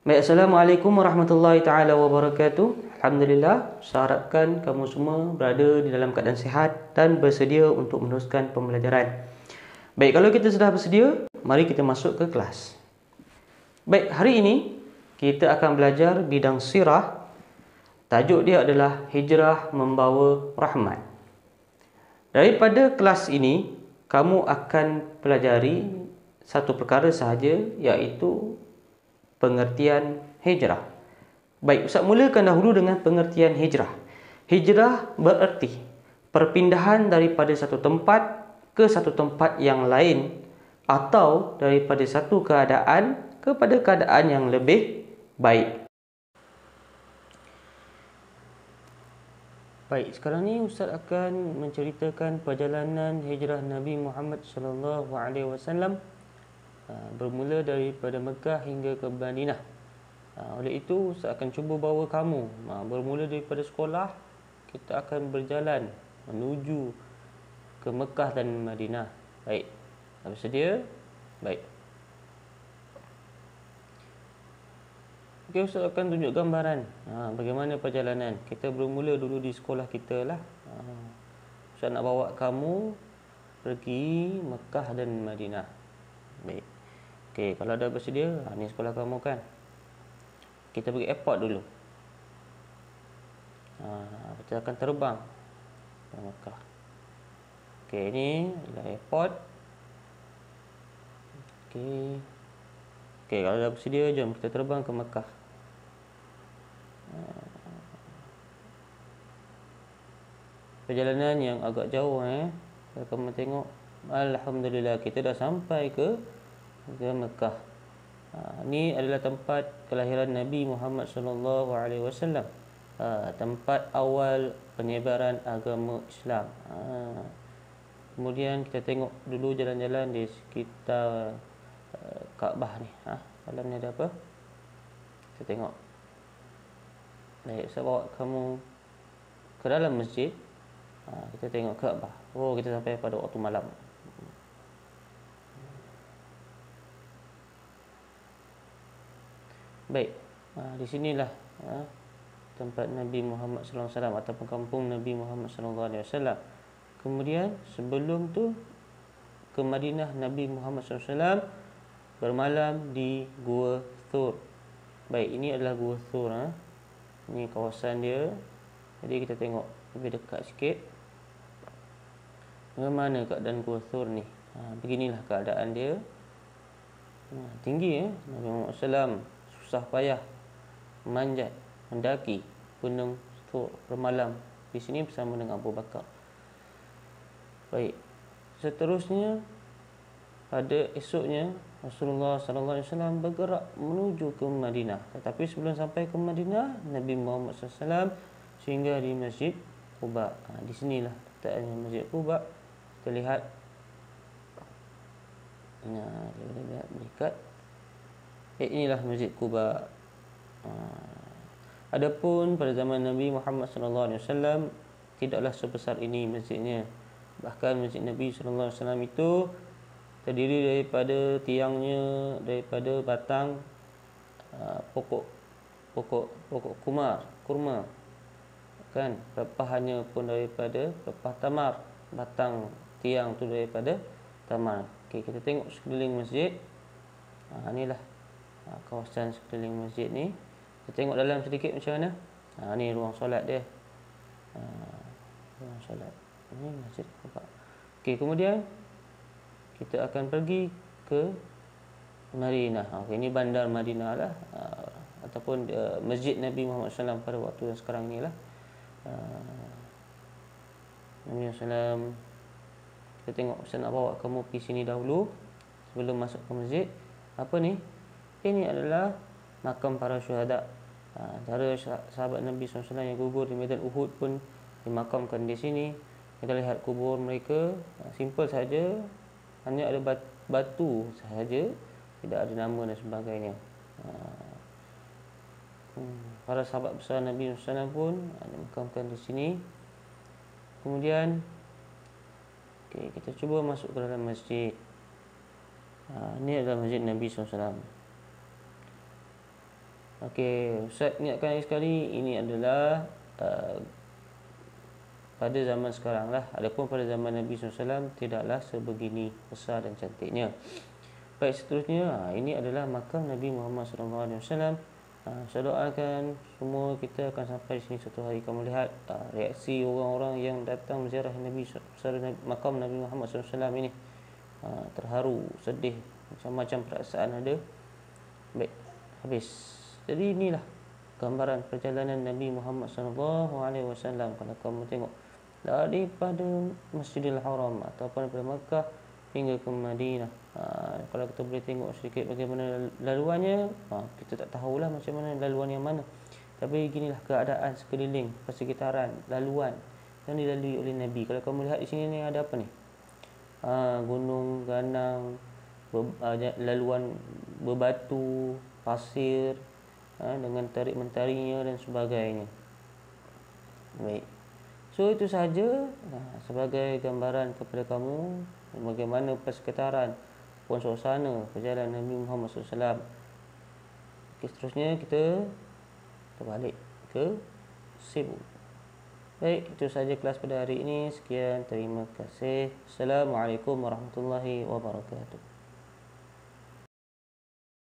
Baik, Assalamualaikum warahmatullahi taala wabarakatuh. Alhamdulillah, saya harapkan kamu semua berada di dalam keadaan sihat dan bersedia untuk meneruskan pembelajaran. Baik, kalau kita sudah bersedia, mari kita masuk ke kelas. Baik, hari ini kita akan belajar bidang sirah. Tajuk dia adalah Hijrah Membawa Rahmat. Daripada kelas ini, kamu akan pelajari satu perkara sahaja, iaitu pengertian hijrah. Baik, Ustaz mulakan dahulu dengan pengertian hijrah. Hijrah bererti perpindahan daripada satu tempat ke satu tempat yang lain, atau daripada satu keadaan kepada keadaan yang lebih baik. Baik, sekarang ni Ustaz akan menceritakan perjalanan hijrah Nabi Muhammad sallallahu alaihi wasallam bermula daripada Mekah hingga ke Madinah. Oleh itu, saya akan cuba bawa kamu bermula daripada sekolah. Kita akan berjalan menuju ke Mekah dan Madinah. Baik, dah bersedia? Baik. Okey, Ustaz akan tunjuk gambaran bagaimana perjalanan. Kita bermula dulu di sekolah kita lah. Ustaz nak bawa kamu pergi Mekah dan Madinah. Baik. Okey, kalau dah bersedia, ni sekolah kamu kan. Kita pergi airport dulu. Kita akan terbang ke Mekah. Okey, ini adalah airport. Okey, kalau dah bersedia, jom kita terbang ke Mekah. Perjalanan yang agak jauh kamu tengok. Alhamdulillah, kita dah sampai ke Mekah. Ini adalah tempat kelahiran Nabi Muhammad sallallahu alaihi wasallam. Tempat awal penyebaran agama Islam. Kemudian kita tengok dulu jalan-jalan di sekitar Kaabah ni. Dalamnya ada apa? Kita tengok. Baik, saya bawa kamu ke dalam masjid. Kita tengok Kaabah. Oh, kita sampai pada waktu malam. Baik, di sinilah tempat Nabi Muhammad sallallahu alaihi wasallam ataupun kampung Nabi Muhammad sallallahu alaihi wasallam. Kemudian sebelum tu ke Madinah, Nabi Muhammad sallallahu alaihi wasallam bermalam di Gua Thur. Baik, ini adalah Gua Thur. Ini kawasan dia. Jadi kita tengok lebih dekat sikit. Bagaimana keadaan Gua Thur ni? Beginilah keadaan dia. Tinggi Nabi Muhammad sallallahu susah payah memanjat, mendaki gunung Thur, bermalam di sini bersama dengan Abu Bakar. Baik, seterusnya pada esoknya Rasulullah sallallahu alaihi wasallam bergerak menuju ke Madinah. Tetapi sebelum sampai ke Madinah, Nabi Muhammad sallallahu alaihi wasallam singgah di Masjid Quba. Di sinilah letaknya Masjid Quba. Kita lihat. Lihat dekat. Inilah Masjid Quba. Adapun pada zaman Nabi Muhammad sallallahu alaihi wasallam tidaklah sebesar ini masjidnya. Bahkan masjid Nabi sallallahu alaihi wasallam itu terdiri daripada tiangnya daripada batang pokok kurma. Kan, pepahannya pun daripada pepah tamar. Batang tiang tu daripada tamar. Okey, kita tengok sekeliling masjid. Inilah kawasan sekeliling masjid ni. Kita tengok dalam sedikit macam mana. Ni ruang solat dia. Ruang solat. Ini Masjid Quba. Okey, kemudian kita akan pergi ke Madinah. Okey, ini bandar Madinah lah, ataupun Masjid Nabi Muhammad SAW pada waktu yang sekarang inilah. Nabi SAW. Kita tengok, saya nak bawa kamu pergi sini dahulu sebelum masuk ke masjid. Apa ni? Ini adalah makam para syuhada. Antara sahabat Nabi SAW yang gugur di medan Uhud pun dimakamkan di sini. Kita lihat kubur mereka, simple saja, hanya ada batu sahaja, tidak ada nama dan sebagainya. Para sahabat besar Nabi SAW pun dimakamkan di sini. Kemudian kita cuba masuk ke dalam masjid. Ini adalah masjid Nabi SAW. Okey, Ustaz ingatkan lagi sekali, ini adalah pada zaman sekarang lah. Adapun pada zaman Nabi SAW tidaklah sebegini besar dan cantiknya. Baik, seterusnya, ini adalah makam Nabi Muhammad SAW. Saya doakan semua kita akan sampai di sini satu hari kamu lihat reaksi orang-orang yang datang ziarah Nabi makam Nabi Muhammad SAW ini. Terharu, sedih, macam-macam perasaan ada. Baik, habis. Jadi inilah gambaran perjalanan Nabi Muhammad SAW. Kalau kamu tengok daripada Masjidil Haram ataupun daripada Makkah hingga ke Madinah, kalau kita boleh tengok sedikit bagaimana laluannya, kita tak tahulah macam mana laluan yang mana, tapi beginilah keadaan sekeliling, persekitaran, laluan yang dilalui oleh Nabi. Kalau kamu lihat di sini ni ada apa ni? Gunung, ganang, laluan berbatu, pasir, dengan tarik mentarinya dan sebagainya. Baik, so itu sahaja sebagai gambaran kepada kamu bagaimana persekitaran ataupun suasana perjalanan Nabi Muhammad SAW. Okay, seterusnya kita balik ke Cebu. Baik, itu saja kelas pada hari ini. Sekian, terima kasih. Assalamualaikum warahmatullahi wabarakatuh.